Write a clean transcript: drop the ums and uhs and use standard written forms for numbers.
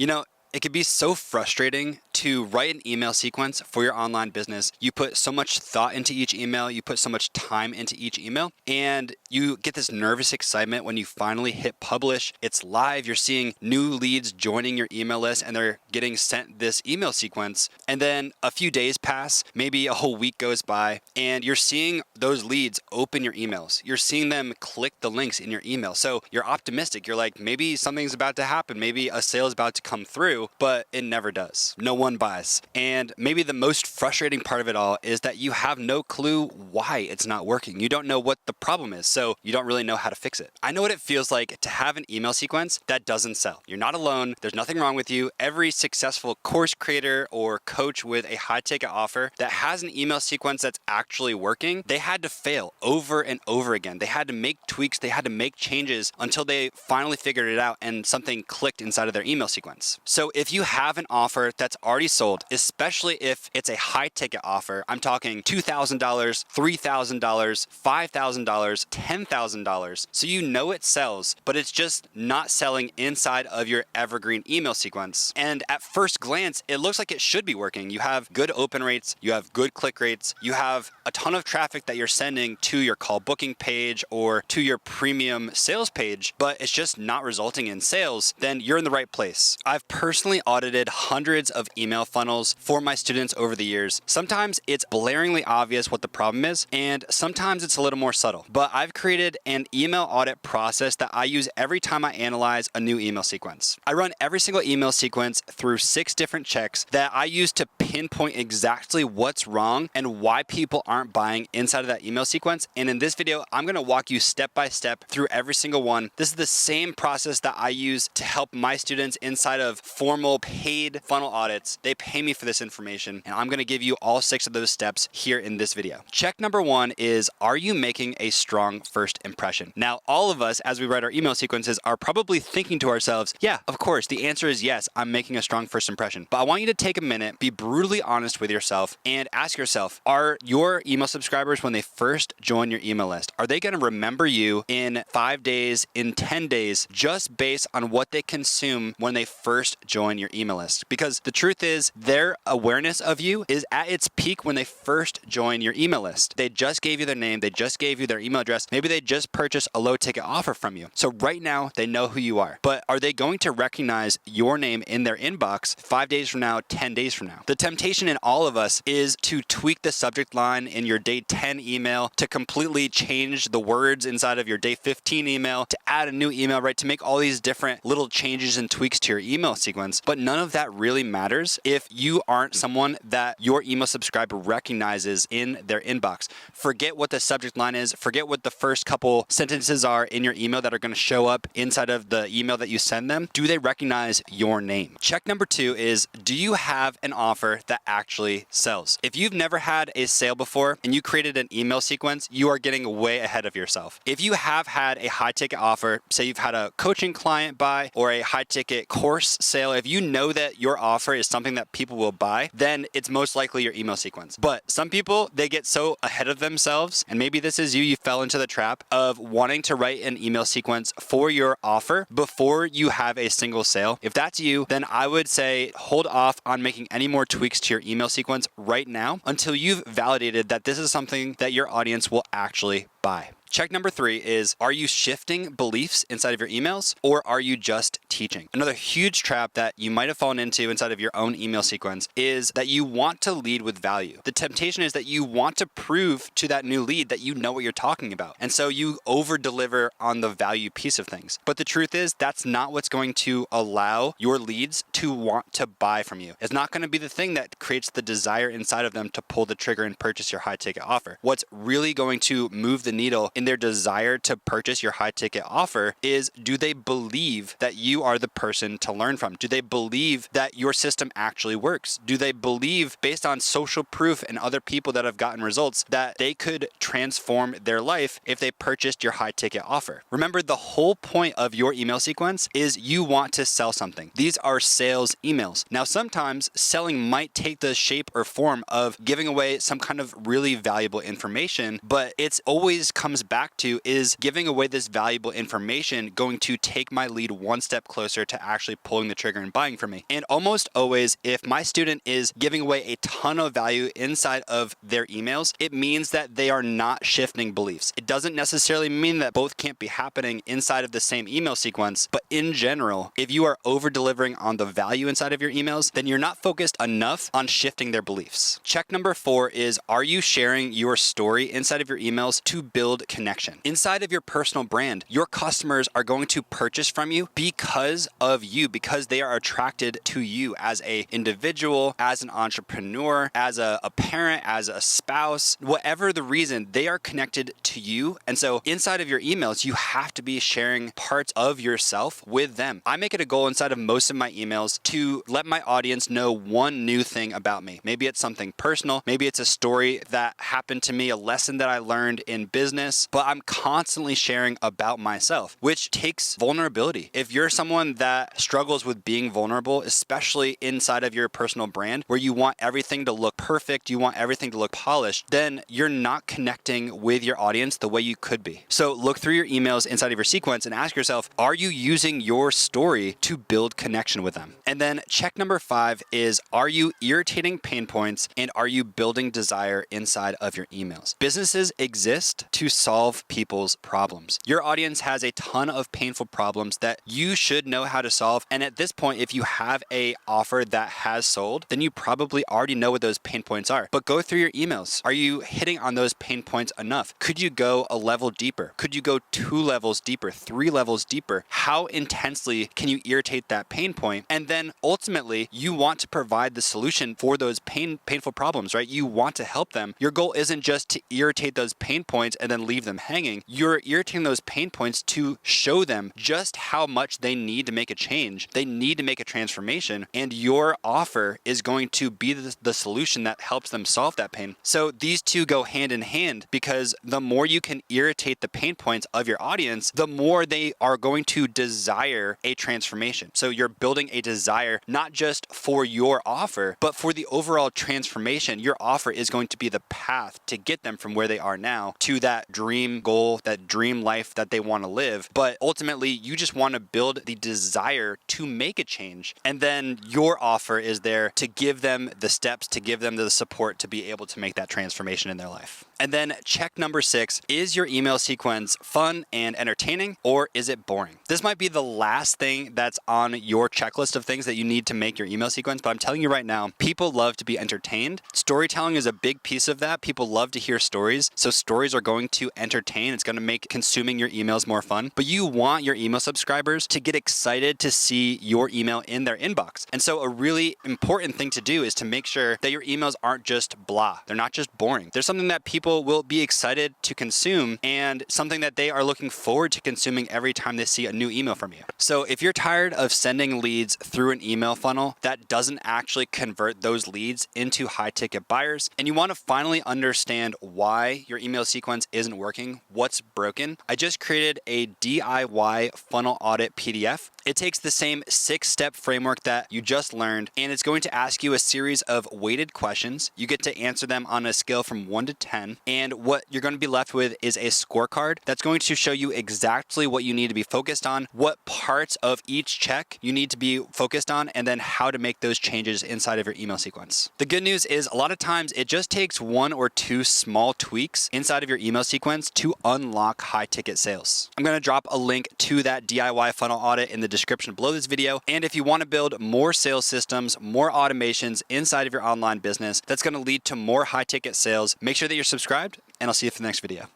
You know, it could be so frustrating to write an email sequence for your online business. You put so much thought into each email, you put so much time into each email, and you get this nervous excitement when you finally hit publish. It's live, you're seeing new leads joining your email list and they're getting sent this email sequence. And then a few days pass, maybe a whole week goes by, and you're seeing those leads open your emails. You're seeing them click the links in your email. So you're optimistic. You're like, maybe something's about to happen. Maybe a sale is about to come through, but it never does. No one buys. And maybe the most frustrating part of it all is that you have no clue why it's not working. You don't know what the problem is, so you don't really know how to fix it. I know what it feels like to have an email sequence that doesn't sell. You're not alone. There's nothing wrong with you. Every successful course creator or coach with a high ticket offer that has an email sequence that's actually working, they had to fail over and over again. They had to make tweaks. They had to make changes until they finally figured it out and something clicked inside of their email sequence. So if you have an offer that's already sold, especially if it's a high ticket offer, I'm talking $2,000, $3,000, $5,000, $10,000. So you know it sells, but it's just not selling inside of your evergreen email sequence. And at first glance, it looks like it should be working. You have good open rates, you have good click rates, you have a ton of traffic that you're sending to your call booking page or to your premium sales page, but it's just not resulting in sales. Then you're in the right place. I've personally audited hundreds of email funnels for my students over the years. Sometimes it's blaringly obvious what the problem is, and sometimes it's a little more subtle. But I've created an email audit process that I use every time I analyze a new email sequence. I run every single email sequence through 6 different checks that I use to pinpoint exactly what's wrong and why people aren't buying inside of that email sequence. And in this video, I'm gonna walk you step by step through every single one. This is the same process that I use to help my students inside of formal paid funnel audits. They pay me for this information, and I'm gonna give you all 6 of those steps here in this video. Check number 1 is, are you making a strong first impression? Now, all of us, as we write our email sequences, are probably thinking to ourselves, yeah, of course, the answer is yes, I'm making a strong first impression. But I want you to take a minute, be brutally honest with yourself, and ask yourself, are your email subscribers, when they first join your email list, are they gonna remember you in 5 days, in 10 days, just based on what they consume when they first join your email list? Because the truth is, their awareness of you is at its peak when they first join your email list. They just gave you their name, they just gave you their email address, maybe they just purchased a low ticket offer from you. So right now, they know who you are. But are they going to recognize your name in their inbox 5 days from now, 10 days from now? The temptation in all of us is to tweak the subject line in your day 10 email, to completely change the words inside of your day 15 email, to add a new email, right? To make all these different little changes and tweaks to your email sequence. But none of that really matters if you aren't someone that your email subscriber recognizes in their inbox. Forget what the subject line is, forget what the first couple sentences are in your email that are going to show up inside of the email that you send them. Do they recognize your name? Check number 2 is, do you have an offer that actually sells? If you've never had a sale before and you created an email sequence, you are getting way ahead of yourself. If you have had a high ticket offer, say you've had a coaching client buy or a high ticket course sale, if you know that your offer is something that people will buy, then it's most likely your email sequence. But some people, they get so ahead of themselves, and maybe this is you, you fell into the trap of wanting to write an email sequence for your offer before you have a single sale. If that's you, then I would say hold off on making any more tweaks to your email sequence right now until you've validated that this is something that your audience will actually buy. Check number 3 is, are you shifting beliefs inside of your emails, or are you just teaching? Another huge trap that you might have fallen into inside of your own email sequence is that you want to lead with value. The temptation is that you want to prove to that new lead that you know what you're talking about. And so you over deliver on the value piece of things. But the truth is, that's not what's going to allow your leads to want to buy from you. It's not going to be the thing that creates the desire inside of them to pull the trigger and purchase your high ticket offer. What's really going to move the needle in their desire to purchase your high ticket offer is, do they believe that you are the person to learn from? Do they believe that your system actually works? Do they believe, based on social proof and other people that have gotten results, that they could transform their life if they purchased your high ticket offer? Remember, the whole point of your email sequence is you want to sell something. These are sales emails. Now, sometimes selling might take the shape or form of giving away some kind of really valuable information, but it's always comes back to is giving away this valuable information going to take my lead one step closer to actually pulling the trigger and buying from me. And almost always, if my student is giving away a ton of value inside of their emails, it means that they are not shifting beliefs. It doesn't necessarily mean that both can't be happening inside of the same email sequence, but in general, if you are over delivering on the value inside of your emails, then you're not focused enough on shifting their beliefs. Check number 4 is, are you sharing your story inside of your emails to build connection? Inside of your personal brand, your customers are going to purchase from you because of you, because they are attracted to you as an individual, as an entrepreneur, as a parent, as a spouse, whatever the reason, they are connected to you. And so inside of your emails, you have to be sharing parts of yourself with them. I make it a goal inside of most of my emails to let my audience know one new thing about me. Maybe it's something personal, maybe it's a story that happened to me, a lesson that I learned in business, but I'm constantly sharing about myself, which takes vulnerability. If you're someone that struggles with being vulnerable, especially inside of your personal brand, where you want everything to look perfect, you want everything to look polished, then you're not connecting with your audience the way you could be. So look through your emails inside of your sequence and ask yourself, are you using your story to build connection with them? And then check number 5 is, are you irritating pain points and are you building desire inside of your emails? Businesses exist to solve people's problems. Your audience has a ton of painful problems that you should know how to solve. And at this point, if you have a offer that has sold, then you probably already know what those pain points are. But go through your emails. Are you hitting on those pain points enough? Could you go a level deeper? Could you go 2 levels deeper, 3 levels deeper? How intensely can you irritate that pain point? And then ultimately, you want to provide the solution for those painful problems, right? You want to help them. Your goal isn't just to irritate those pain points and then leave them hanging. You're irritating those pain points to show them just how much they need to make a change. They need to make a transformation, and your offer is going to be the solution that helps them solve that pain. So these two go hand in hand, because the more you can irritate the pain points of your audience, the more they are going to desire a transformation. So you're building a desire not just for your offer, but for the overall transformation. Your offer is going to be the path to get them from where they are now to that dream goal, that dream life that they want to live. But ultimately, you just want to build the desire to make a change. And then your offer is there to give them the steps, to give them the support to be able to make that transformation in their life. And then check number 6, is your email sequence fun and entertaining, or is it boring? This might be the last thing that's on your checklist of things that you need to make your email sequence, but I'm telling you right now, people love to be entertained. Storytelling is a big piece of that. People love to hear stories. So stories are going to entertain. It's going to make consuming your emails more fun. But you want your email subscribers to get excited to see your email in their inbox. And so a really important thing to do is to make sure that your emails aren't just blah. They're not just boring. There's something that people will be excited to consume and something that they are looking forward to consuming every time they see a new email from you. So if you're tired of sending leads through an email funnel that doesn't actually convert those leads into high ticket buyers, and you want to finally understand why your email sequence isn't working, what's broken, I just created a DIY funnel audit PDF. It takes the same 6-step framework that you just learned, and it's going to ask you a series of weighted questions. You get to answer them on a scale from 1 to 10, and what you're going to be left with is a scorecard that's going to show you exactly what you need to be focused on, what parts of each check you need to be focused on, and then how to make those changes inside of your email sequence. The good news is a lot of times it just takes 1 or 2 small tweaks inside of your email sequence to unlock high ticket sales. I'm going to drop a link to that DIY funnel audit in the description below this video. And if you want to build more sales systems, more automations inside of your online business, that's going to lead to more high ticket sales, make sure that you're subscribed, and I'll see you for the next video.